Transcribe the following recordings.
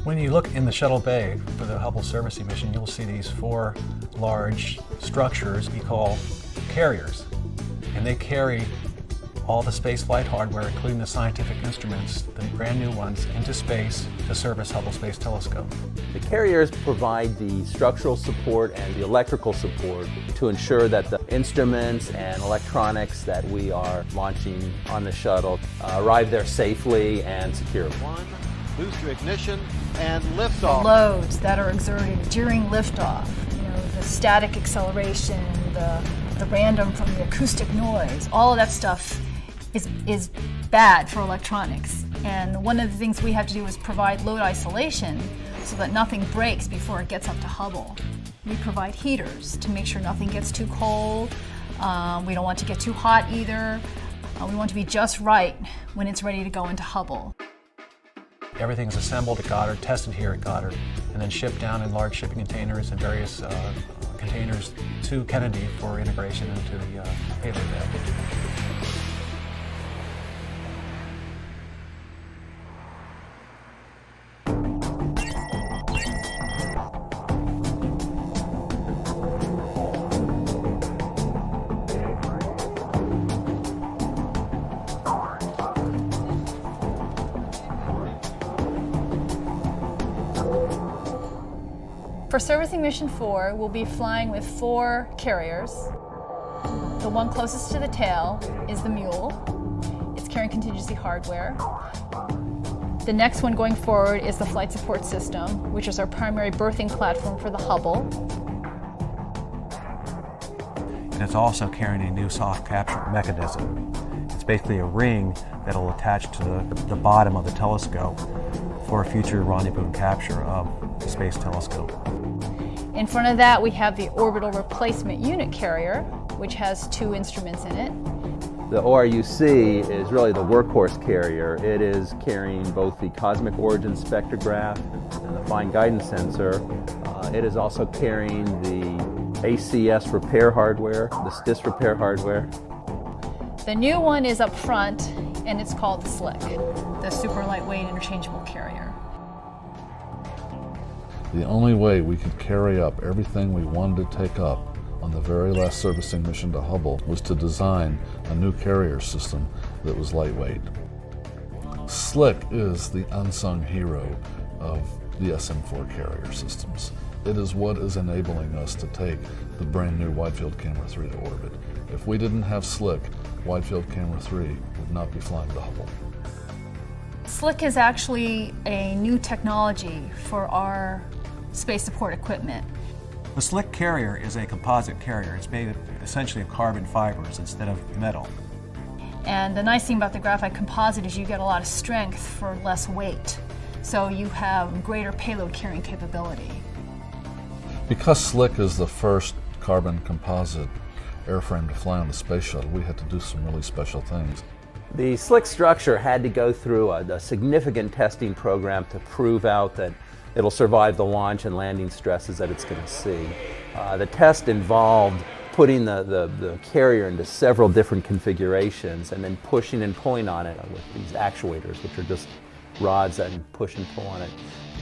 When you look in the shuttle bay for the Hubble servicing mission, you'll see these 4 large structures we call carriers. And they carry all the spaceflight hardware, including the scientific instruments, the brand new ones, into space to service Hubble Space Telescope. The carriers provide the structural support and the electrical support to ensure that the instruments and electronics that we are launching on the shuttle arrive there safely and securely. 1, booster ignition, and liftoff. The loads that are exerted during liftoff, the static acceleration, the random from the acoustic noise, all of that stuff is bad for electronics. And one of the things we have to do is provide load isolation so that nothing breaks before it gets up to Hubble. We provide heaters to make sure nothing gets too cold. We don't want to get too hot either. We want to be just right when it's ready to go into Hubble. Everything's assembled at Goddard, tested here at Goddard, and then shipped down in large shipping containers and various containers to Kennedy for integration into the payload bed. For servicing mission 4, we'll be flying with 4 carriers. The one closest to the tail is the Mule. It's carrying contingency hardware. The next one going forward is the Flight Support System, which is our primary berthing platform for the Hubble. And it's also carrying a new soft capture mechanism. It's basically a ring that'll attach to the bottom of the telescope for a future rendezvous and capture of the Space Telescope. In front of that, we have the Orbital Replacement Unit carrier, which has 2 instruments in it. The ORUC is really the workhorse carrier. It is carrying both the Cosmic Origin spectrograph and the Fine Guidance Sensor. It is also carrying the ACS repair hardware, the STIS repair hardware. The new one is up front, and it's called the SLIC, the Super Lightweight Interchangeable Carrier. The only way we could carry up everything we wanted to take up on the very last servicing mission to Hubble was to design a new carrier system that was lightweight. SLIC is the unsung hero of the SM4 carrier systems. It is what is enabling us to take the brand new Wide Field Camera 3 to orbit. If we didn't have SLIC, Wide Field Camera 3 would not be flying to Hubble. SLIC is actually a new technology for our space support equipment. The SLIC carrier is a composite carrier. It's made essentially of carbon fibers instead of metal. And the nice thing about the graphite composite is you get a lot of strength for less weight. So you have greater payload carrying capability. Because SLIC is the first carbon composite airframe to fly on the space shuttle, we had to do some really special things. The SLIC structure had to go through a significant testing program to prove out that it'll survive the launch and landing stresses that it's going to see. The test involved putting the carrier into several different configurations and then pushing and pulling on it with these actuators, which are just rods that push and pull on it,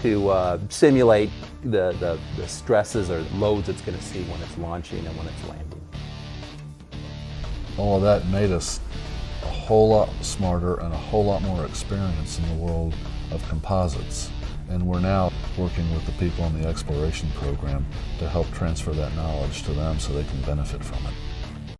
to simulate the stresses or loads it's going to see when it's launching and when it's landing. All of that made us a whole lot smarter and a whole lot more experienced in the world of composites. And we're now working with the people in the exploration program to help transfer that knowledge to them so they can benefit from it.